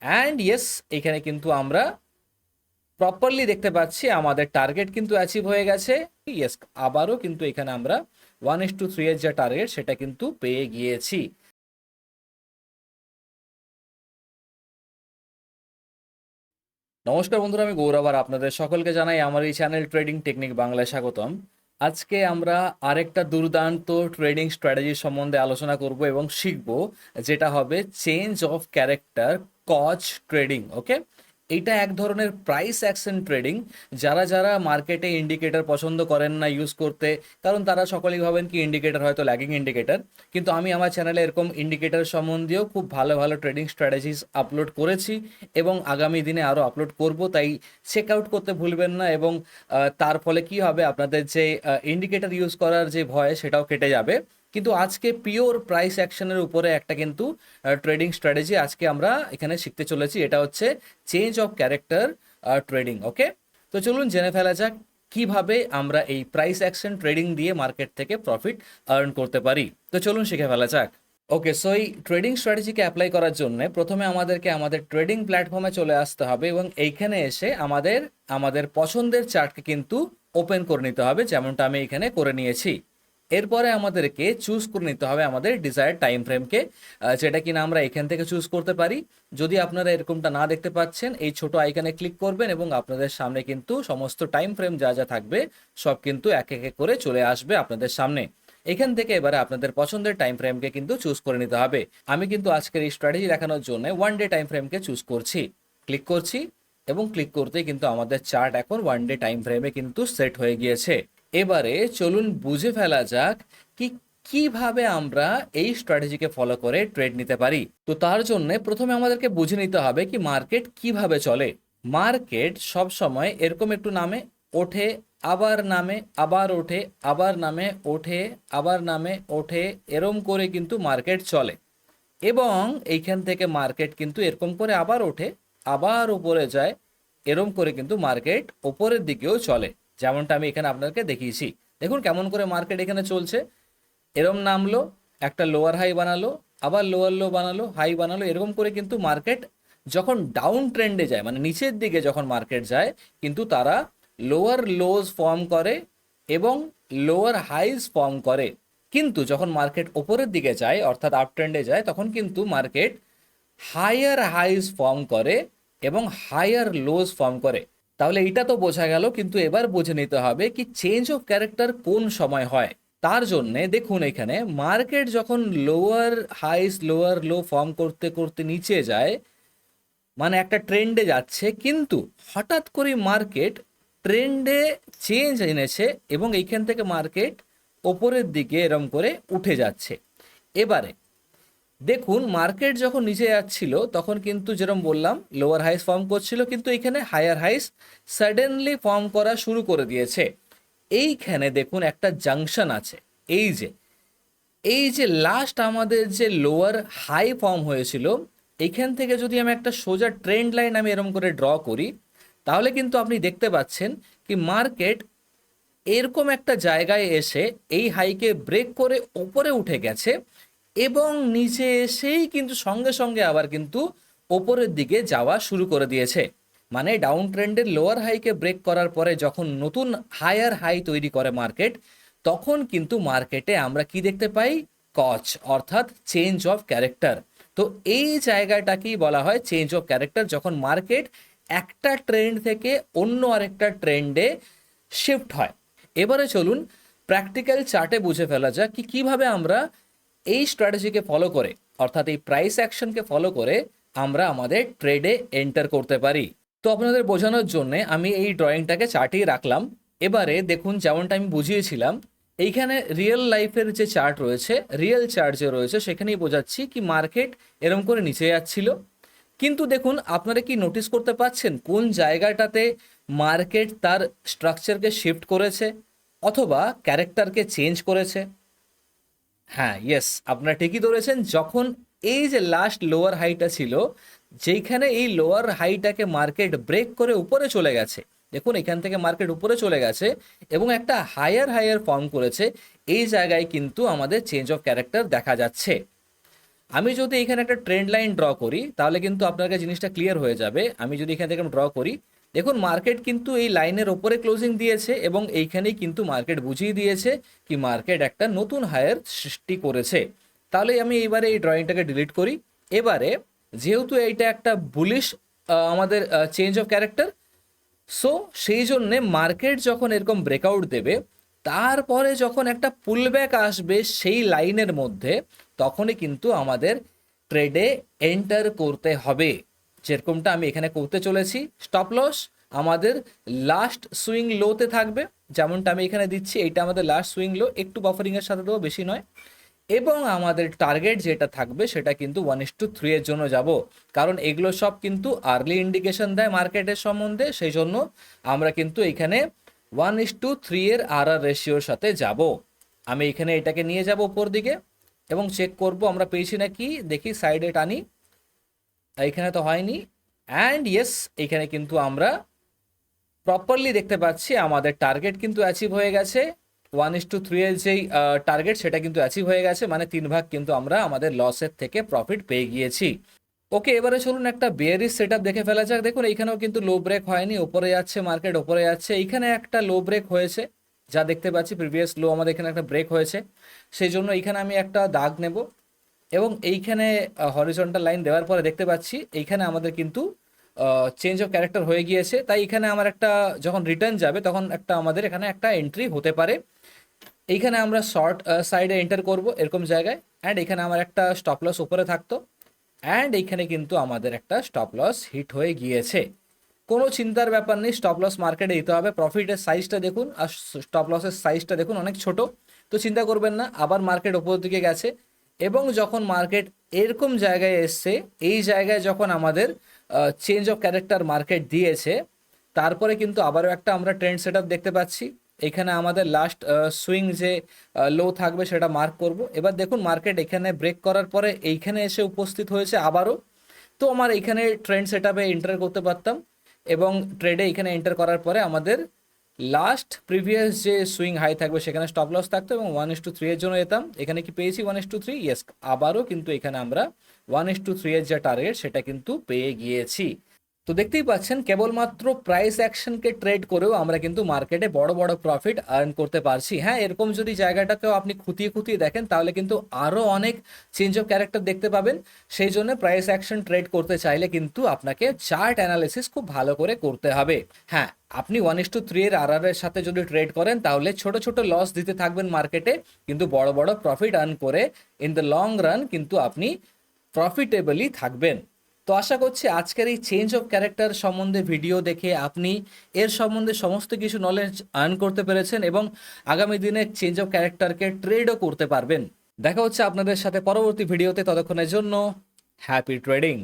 And yes, এখানে কিন্তু আমরা প্রপারলি দেখতে পাচ্ছি আমাদের টার্গেট কিন্তু অ্যাচিভ হয়ে গেছে। ইয়েস, আবারও কিন্তু এখানে আমরা 1:3 এর যে টার্গেট সেটা কিন্তু পেয়ে গিয়েছি। নমস্কার বন্ধুরা, আমি গৌরব আর আপনাদের সকলকে জানাই আমার এই চ্যানেল ট্রেডিং টেকনিক বাংলায় স্বাগতম। আজকে আমরা আরেকটা দুর্দান্ত ট্রেডিং স্ট্র্যাটেজি সম্বন্ধে আলোচনা করব এবং শিখব, যেটা হবে change of character cause trading. Okay, এটা এক ধরনের প্রাইস অ্যাকশন ট্রেডিং। যারা যারা মার্কেটে ইন্ডিকেটর পছন্দ করেন না ইউজ করতে, কারণ তারা সকলেই ভাবেন কি ইন্ডিকেটর হয়তো ল্যাগিং ইন্ডিকেটর, কিন্তু আমি আমার চ্যানেলে এরকম ইন্ডিকেটর সম্বন্ধেও খুব ভালো ভালো ট্রেডিং স্ট্র্যাটেজিস আপলোড করেছি এবং আগামী দিনে আরও আপলোড করব। তাই চেক আউট করতে ভুলবেন না এবং তার ফলে কি হবে, আপনাদের যে ইন্ডিকেটর ইউজ করার যে ভয় সেটাও কেটে যাবে। কিন্তু আজকে পিওর প্রাইস অ্যাকশনের উপরে একটা কিন্তু ট্রেডিং স্ট্র্যাটেজি আজকে আমরা এখানে শিখতে চলেছি। এটা হচ্ছে চেঞ্জ অফ ক্যারেক্টার ট্রেডিং। ওকে, তো চলুন জেনে ফেলা যাক কিভাবে আমরা এই প্রাইস অ্যাকশন ট্রেডিং দিয়ে মার্কেট থেকে প্রফিট আর্ন করতে পারি। তো চলুন শিখে ফেলা যাক। ওকে, সো এই ট্রেডিং স্ট্র্যাটেজিকে অ্যাপ্লাই করার জন্য প্রথমে আমাদেরকে আমাদের ট্রেডিং প্ল্যাটফর্মে চলে আসতে হবে এবং এইখানে এসে আমাদের আমাদের পছন্দের চার্টকে কিন্তু ওপেন করে নিতে হবে, যেমনটা আমি এখানে করে নিয়েছি। এরপরে আমাদেরকে চুজ করে নিতে হবে আমাদের ডিজায়ার্ড টাইম ফ্রেমকে, যেটা কিনা আমরা এখান থেকে চুজ করতে পারি। যদি আপনারা এরকমটা না দেখতে পাচ্ছেন, এই ছোট আইকনে ক্লিক করবেন এবং আপনাদের সামনে কিন্তু সমস্ত টাইম ফ্রেম যা যা থাকবে সব কিন্তু এক এক করে চলে আসবে আপনাদের সামনে। এখান থেকে এবারে আপনাদের পছন্দের টাইম ফ্রেমকে কিন্তু চুজ করে নিতে হবে। আমি কিন্তু আজকের এই স্ট্র্যাটেজি দেখানোর জন্য 1 ডে টাইম ফ্রেমকে চুজ করছি। ক্লিক করছি এবং ক্লিক করতেই কিন্তু আমাদের চার্ট এখন 1 ডে টাইম ফ্রেমে কিন্তু সেট হয়ে গিয়েছে। এবারে চলুন বুঝে ফেলা যাক কি কিভাবে আমরা এই স্ট্র্যাটেজিকে ফলো করে ট্রেড নিতে পারি। তো তার জন্য প্রথমে আমাদেরকে বুঝে নিতে হবে কি মার্কেট কিভাবে চলে। মার্কেট সব সময় এরকম একটু নামে, ওঠে, আবার নামে, আবার ওঠে, আবার নামে, ওঠে, আবার নামে, ওঠে, এরম করে কিন্তু মার্কেট চলে। এবং এইখান থেকে মার্কেট কিন্তু এরকম করে আবার ওঠে, আবার উপরে যায়, এরম করে কিন্তু মার্কেট ওপরের দিকেও চলে, যেমনটা আমি এখানে আপনাদেরকে দেখিয়েছি। দেখুন কেমন করে মার্কেট এখানে চলছে। এরম নামলো, একটা লোয়ার হাই বানালো, আবার লোয়ার লো বানালো, হাই বানালো, এরকম করে কিন্তু মার্কেট যখন ডাউন ট্রেন্ডে যায়, মানে নিচের দিকে যখন মার্কেট যায়, কিন্তু তারা লোয়ার লোজ ফর্ম করে এবং লোয়ার হাইজ ফর্ম করে। কিন্তু যখন মার্কেট ওপরের দিকে যায়, অর্থাৎ আপ ট্রেন্ডে যায়, তখন কিন্তু মার্কেট হায়ার হাইজ ফর্ম করে এবং হায়ার লোজ ফর্ম করে। তাহলে এটা তো বোঝা গেল, কিন্তু এবার বুঝে নিতে হবে কি চেঞ্জ অফ ক্যারেক্টার কোন সময় হয়। তার জন্যে দেখুন এখানে মার্কেট যখন লোয়ার হাইস লোয়ার লো ফর্ম করতে করতে নিচে যায়, মানে একটা ট্রেন্ডে যাচ্ছে, কিন্তু হঠাৎ করে মার্কেট ট্রেন্ডে চেঞ্জ এনেছে এবং এইখান থেকে মার্কেট ওপরের দিকে এরম করে উঠে যাচ্ছে। এবারে দেখুন মার্কেট যখন নিচে যাচ্ছিল তখন কিন্তু যেরকম বললাম লোয়ার হাইস ফর্ম করছিল, কিন্তু এখানে হায়ার হাইস সাডেনলি ফর্ম করা শুরু করে দিয়েছে। এইখানে দেখুন একটা জাংশন আছে। এই যে এই যে লাস্ট আমাদের যে লোয়ার হাই ফর্ম হয়েছিল, এইখান থেকে যদি আমি একটা সোজা ট্রেন্ড লাইন আমি এরকম করে ড্র করি, তাহলে কিন্তু আপনি দেখতে পাচ্ছেন কি মার্কেট এরকম একটা জায়গায় এসে এই হাইকে ব্রেক করে ওপরে উঠে গেছে এবং নিচে এসেই কিন্তু সঙ্গে সঙ্গে আবার কিন্তু ওপরের দিকে যাওয়া শুরু করে দিয়েছে। মানে ডাউন ট্রেন্ডের লোয়ার হাইকে ব্রেক করার পরে যখন নতুন হায়ার হাই তৈরি করে মার্কেট, তখন কিন্তু মার্কেটে আমরা কি দেখতে পাই, কচ, অর্থাৎ চেঞ্জ অফ ক্যারেক্টার। তো এই জায়গাটাকেই বলা হয় চেঞ্জ অফ ক্যারেক্টার, যখন মার্কেট একটা ট্রেন্ড থেকে অন্য আরেকটা ট্রেন্ডে শিফট হয়। এবারে চলুন প্র্যাকটিক্যাল চার্টে বুঝে ফেলা যাক কি কিভাবে আমরা এই স্ট্র্যাটেজিকে ফলো করে, অর্থাৎ এই প্রাইস অ্যাকশনকে ফলো করে আমরা আমাদের ট্রেডে এন্টার করতে পারি। তো আপনাদের বোঝানোর জন্য আমি এই ড্রয়িংটাকে চার্টেই রাখলাম। এবারে দেখুন যেমনটা আমি বুঝিয়েছিলাম, এইখানে রিয়েল লাইফের যে চার্ট রয়েছে, রিয়েল চার্ট যে রয়েছে সেখানেই বোঝাচ্ছি কি মার্কেট এরম করে নিচে যাচ্ছিল। কিন্তু দেখুন আপনারা কি নোটিস করতে পাচ্ছেন কোন জায়গাটাতে মার্কেট তার স্ট্রাকচারকে শিফট করেছে অথবা ক্যারেক্টারকে চেঞ্জ করেছে? হ্যাঁ, ইয়েস, আপনারা ঠিকই ধরেছেন। যখন এই যে লাস্ট লোয়ার হাইটা ছিল, যেইখানে এই লোয়ার হাইটাকে মার্কেট ব্রেক করে উপরে চলে গেছে, দেখুন এখান থেকে মার্কেট উপরে চলে গেছে এবং একটা হায়ার হায়ার ফর্ম করেছে, এই জায়গায় কিন্তু আমাদের চেঞ্জ অফ ক্যারেক্টার দেখা যাচ্ছে। আমি যদি এখানে একটা ট্রেন্ড লাইন ড্র করি তাহলে কিন্তু আপনার কাছে জিনিসটা ক্লিয়ার হয়ে যাবে। আমি যদি এখান থেকে ড্র করি, দেখুন মার্কেট কিন্তু এই লাইনের ওপরে ক্লোজিং দিয়েছে এবং এইখানেই কিন্তু মার্কেট বুঝিয়ে দিয়েছে কি মার্কেট একটা নতুন হায়ার সৃষ্টি করেছে। তাহলে আমি এইবারে এই ড্রয়িংটাকে ডিলিট করি। এবারে যেহেতু এইটা একটা বুলিশ আমাদের চেঞ্জ অফ ক্যারেক্টার, সো সেই জন্যে মার্কেট যখন এরকম ব্রেকআউট দেবে, তারপরে যখন একটা পুলব্যাক আসবে সেই লাইনের মধ্যে, তখনই কিন্তু আমাদের ট্রেডে এন্টার করতে হবে। যেরকমটা আমি এখানে করতে চলেছি, স্টপ লস আমাদের লাস্ট সুইং লোতে থাকবে, যেমনটা আমি এখানে দিচ্ছি এইটা আমাদের লাস্ট সুইং লো, একটু বাফারিংয়ের সাথে দেবো, বেশি নয়। এবং আমাদের টার্গেট যেটা থাকবে সেটা কিন্তু 1:3 এর জন্য যাব, কারণ এগুলো সব কিন্তু আর্লি ইন্ডিকেশন দেয় মার্কেটের সম্বন্ধে। সেই জন্য আমরা কিন্তু এখানে 1:3 এর রেশিওর সাথে যাব। আমি এখানে এটাকে নিয়ে যাব উপর দিকে এবং চেক করব আমরা পেয়েছি নাকি, দেখি সাইডে টানি, এখানে তো হয়নি। অ্যান্ড ইয়েস, এখানে কিন্তু আমরা প্রপারলি দেখতে পাচ্ছি আমাদের টার্গেট কিন্তু অ্যাচিভ হয়ে গেছে। 1:3 এর যেই টার্গেট সেটা কিন্তু অ্যাচিভ হয়ে গেছে, মানে 3 ভাগ কিন্তু আমরা আমাদের লসের থেকে প্রফিট পেয়ে গিয়েছি। ওকে, এবারে চলুন একটা বেয়ারিশ সেটআপ দেখে ফেলা যাক। দেখুন এইখানেও কিন্তু লো ব্রেক হয়নি, ওপরে যাচ্ছে মার্কেট, ওপরে যাচ্ছে। এইখানে একটা লো ব্রেক হয়েছে, যা দেখতে পাচ্ছি প্রিভিয়াস লো আমাদের এখানে একটা ব্রেক হয়েছে। সেই জন্য এইখানে আমি একটা দাগ নেব এবং এইখানে হরিজন্টাল লাইন দেওয়ার পরে দেখতে পাচ্ছি এইখানে আমাদের কিন্তু চেঞ্জ অফ ক্যারেক্টার হয়ে গিয়েছে। তাই এখানে আমার একটা যখন রিটার্ন যাবে তখন একটা আমাদের এখানে একটা এন্ট্রি হতে পারে। এইখানে আমরা শর্ট সাইডে এন্টার করব এরকম জায়গায়, অ্যান্ড এখানে আমার একটা স্টপ লস উপরে থাকতো, অ্যান্ড এইখানে কিন্তু আমাদের একটা স্টপ লস হিট হয়ে গিয়েছে। কোনো চিন্তার ব্যাপার নেই, স্টপ লস মার্কেটে দিতে হবে। প্রফিটের সাইজটা দেখুন আর স্টপ লসের সাইজটা দেখুন, অনেক ছোট, তো চিন্তা করবেন না। আবার মার্কেট ওপর দিকে গেছে এবং যখন মার্কেট এরকম জায়গায় এসছে, এই জায়গায় যখন আমাদের চেঞ্জ অফ ক্যারেক্টার মার্কেট দিয়েছে, তারপরে কিন্তু আবারও একটা আমরা ট্রেন্ড সেটআপ দেখতে পাচ্ছি। এখানে আমাদের লাস্ট সুইং যে লো থাকবে সেটা মার্ক করব। এবার দেখুন মার্কেট এখানে ব্রেক করার পরে এইখানে এসে উপস্থিত হয়েছে আবারও। তো আমার এখানে ট্রেন্ড সেটআপে এন্টার করতে পারতাম এবং ট্রেডে এখানে এন্টার করার পরে আমাদের লাস্ট প্রিভিয়াস যে সুইং হাই থাকবে সেখানে স্টপ লস থাকতো এবং 1:3 এর জন্য যেতাম। এখানে কি পেয়েছি 1:3? ইয়েস, আবারও কিন্তু এখানে আমরা 1:3 এর যে টার্গেট সেটা কিন্তু পেয়ে গিয়েছি। তো দেখতেই পাচ্ছেন কেবলমাত্র প্রাইস অ্যাকশনকে ট্রেড করেও আমরা কিন্তু মার্কেটে বড় বড় প্রফিট আর্ন করতে পারছি। হ্যাঁ, এরকম যদি জায়গাটাকেও আপনি খুঁটিয়ে খুঁটিয়ে দেখেন তাহলে কিন্তু আরও অনেক চেঞ্জ অফ ক্যারেক্টার দেখতে পাবেন। সেই জন্য প্রাইস অ্যাকশন ট্রেড করতে চাইলে কিন্তু আপনাকে চার্ট অ্যানালিসিস খুব ভালো করে করতে হবে। হ্যাঁ, আপনি 1:3 এর এর সাথে যদি ট্রেড করেন তাহলে ছোট ছোট লস দিতে থাকবেন মার্কেটে, কিন্তু বড় বড় প্রফিট আর্ন করে ইন দ্য লং রান কিন্তু আপনি প্রফিটেবলি থাকবেন। তো আশা করছি আজকের এই চেঞ্জ অফ ক্যারেক্টার সম্বন্ধে ভিডিও দেখে আপনি এর সম্বন্ধে সমস্ত কিছু নলেজ আর্ন করতে পেরেছেন এবং আগামী দিনে চেঞ্জ অফ ক্যারেক্টারকে ট্রেডও করতে পারবেন। দেখা হচ্ছে আপনাদের সাথে পরবর্তী ভিডিওতে, ততক্ষণের জন্য হ্যাপি ট্রেডিং।